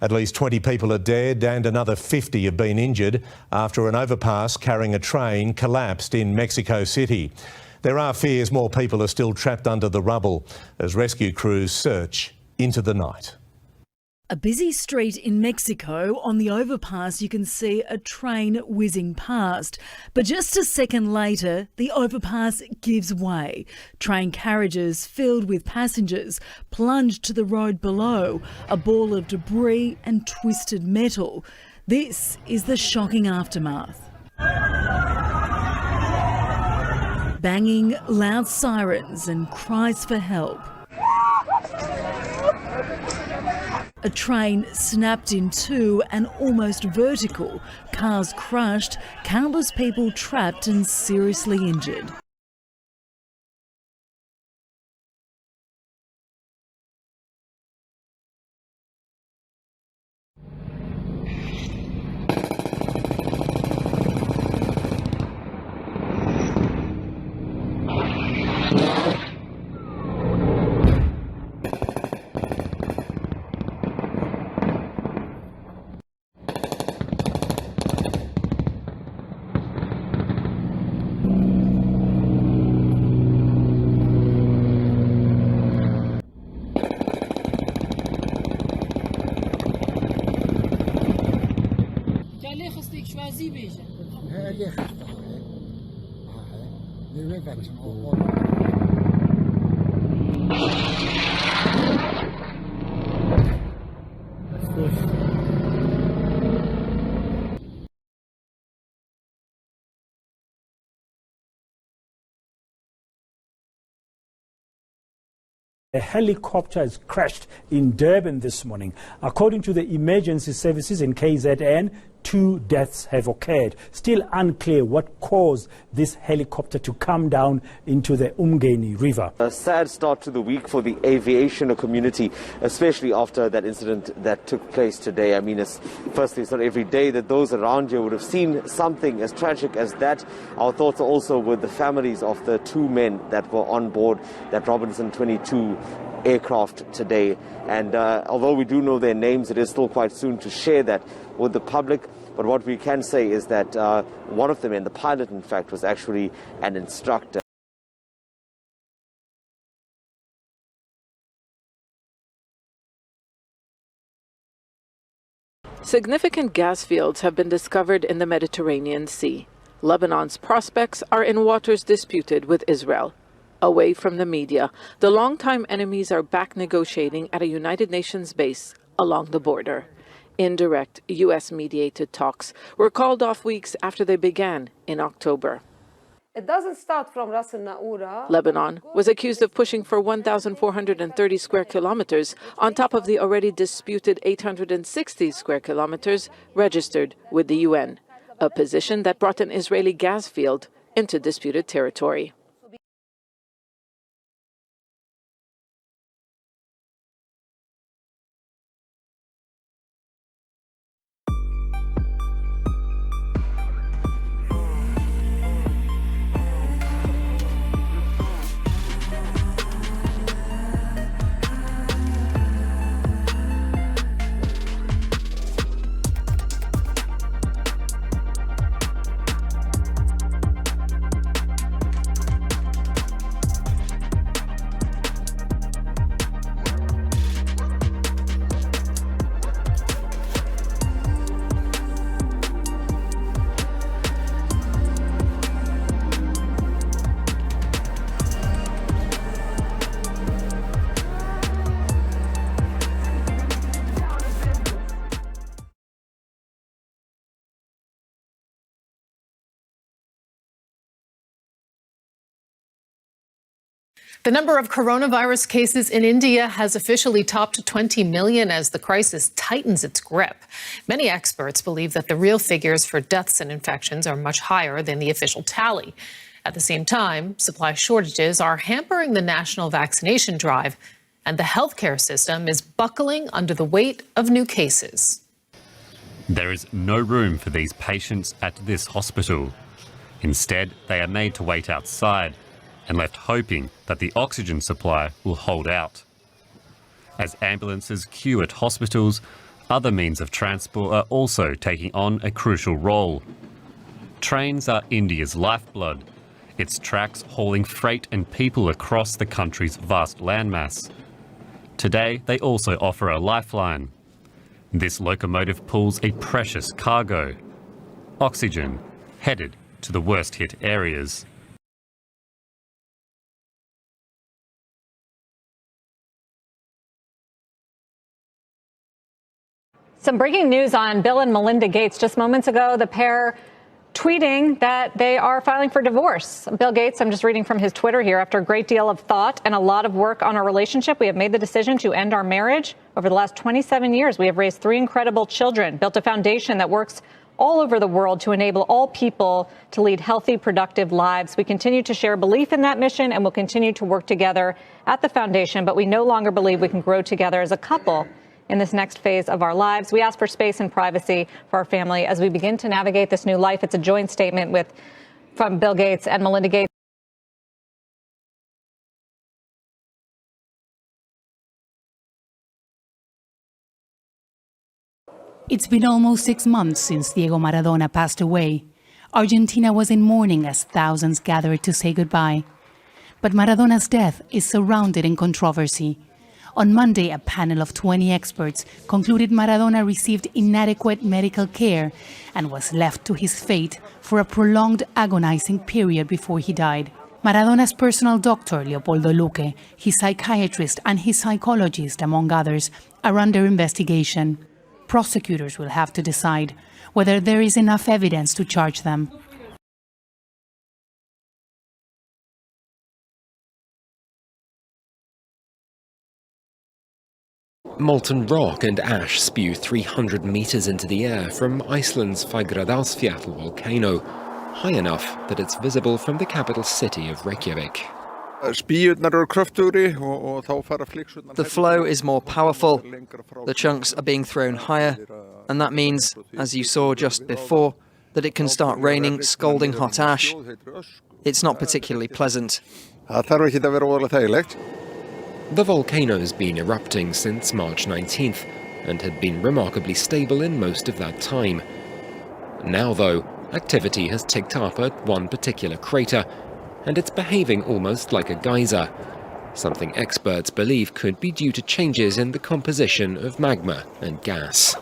At least 20 people are dead and another 50 have been injured after an overpass carrying a train collapsed in Mexico City. There are fears more people are still trapped under the rubble as rescue crews search into the night. A busy street in Mexico. On the overpass you can see a train whizzing past. But just a second later, the overpass gives way. Train carriages filled with passengers plunge to the road below, a ball of debris and twisted metal. This is the shocking aftermath. Banging, loud sirens and cries for help. A train snapped in two and almost vertical. Cars crushed, countless people trapped and seriously injured. A helicopter has crashed in Durban this morning. According to the emergency services in KZN, 2 deaths have occurred. Still unclear what caused this helicopter to come down into the Umgeni River. A sad start to the week for the aviation community, especially after that incident that took place today. I mean, firstly, it's not every day that those around here would have seen something as tragic as that. Our thoughts are also with the families of the 2 men that were on board that Robinson 22 aircraft today. And although we do know their names, it is still quite soon to share that with the public. But what we can say is that one of the men, the pilot in fact, was actually an instructor. Significant gas fields have been discovered in the Mediterranean Sea. Lebanon's prospects are in waters disputed with Israel. Away from the media, the longtime enemies are back negotiating at a United Nations base along the border. Indirect U.S.-mediated talks were called off weeks after they began in October. It doesn't start from Ras Al Naoura. Lebanon was accused of pushing for 1,430 square kilometers on top of the already disputed 860 square kilometers registered with the UN, a position that brought an Israeli gas field into disputed territory. The number of coronavirus cases in India has officially topped 20 million as the crisis tightens its grip. Many experts believe that the real figures for deaths and infections are much higher than the official tally. At the same time, supply shortages are hampering the national vaccination drive, and the healthcare system is buckling under the weight of new cases. There is no room for these patients at this hospital. Instead, they are made to wait outside and left hoping that the oxygen supply will hold out. As ambulances queue at hospitals, Other means of transport are also taking on a crucial role. Trains are India's lifeblood, its tracks hauling freight and people across the country's vast landmass. Today, they also offer a lifeline. This locomotive pulls a precious cargo: oxygen, headed to the worst-hit areas. Some breaking news on Bill and Melinda Gates. Just moments ago, the pair tweeting that they are filing for divorce. Bill Gates, I'm just reading from his Twitter here, after a great deal of thought and a lot of work on our relationship, we have made the decision to end our marriage. Over the last 27 years, we have raised 3 incredible children, built a foundation that works all over the world to enable all people to lead healthy, productive lives. We continue to share belief in that mission and will continue to work together at the foundation, but we no longer believe we can grow together as a couple in this next phase of our lives. We ask for space and privacy for our family as we begin to navigate this new life. It's a joint statement from Bill Gates and Melinda Gates. It's been almost 6 months since Diego Maradona passed away. Argentina was in mourning as thousands gathered to say goodbye. But Maradona's death is surrounded in controversy. On Monday, a panel of 20 experts concluded Maradona received inadequate medical care and was left to his fate for a prolonged agonizing period before he died. Maradona's personal doctor, Leopoldo Luque, his psychiatrist and his psychologist, among others, are under investigation. Prosecutors will have to decide whether there is enough evidence to charge them. Molten rock and ash spew 300 meters into the air from Iceland's Fagradalsfjall volcano, high enough that it's visible from the capital city of Reykjavik. The flow is more powerful, the chunks are being thrown higher, and that means, as you saw just before, that it can start raining scalding hot ash. It's not particularly pleasant. The volcano's been erupting since March 19th and had been remarkably stable in most of that time. Now, though, activity has ticked up at one particular crater, and it's behaving almost like a geyser, something experts believe could be due to changes in the composition of magma and gas.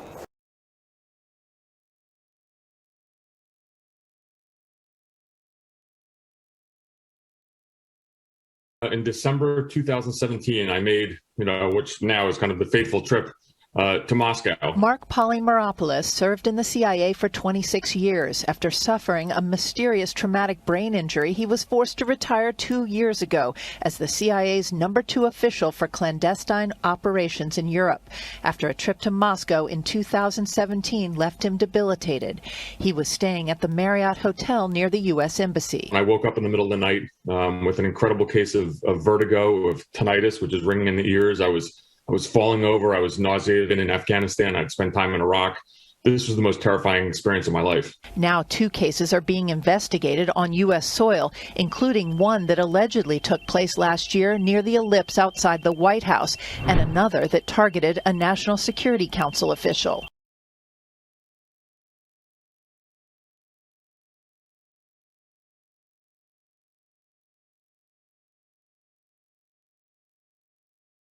In December 2017, I made, which now is kind of the fateful trip to Moscow. Mark Polymeropoulos served in the CIA for 26 years. After suffering a mysterious traumatic brain injury, he was forced to retire 2 years ago as the CIA's #2 official for clandestine operations in Europe. After a trip to Moscow in 2017 left him debilitated. He was staying at the Marriott Hotel near the U.S. Embassy. I woke up in the middle of the night with an incredible case of vertigo, of tinnitus, which is ringing in the ears. I was falling over. I was nauseated. And in Afghanistan, I'd spent time in Iraq. This was the most terrifying experience of my life. Now 2 cases are being investigated on U.S. soil, including one that allegedly took place last year near the ellipse outside the White House, and another that targeted a National Security Council official.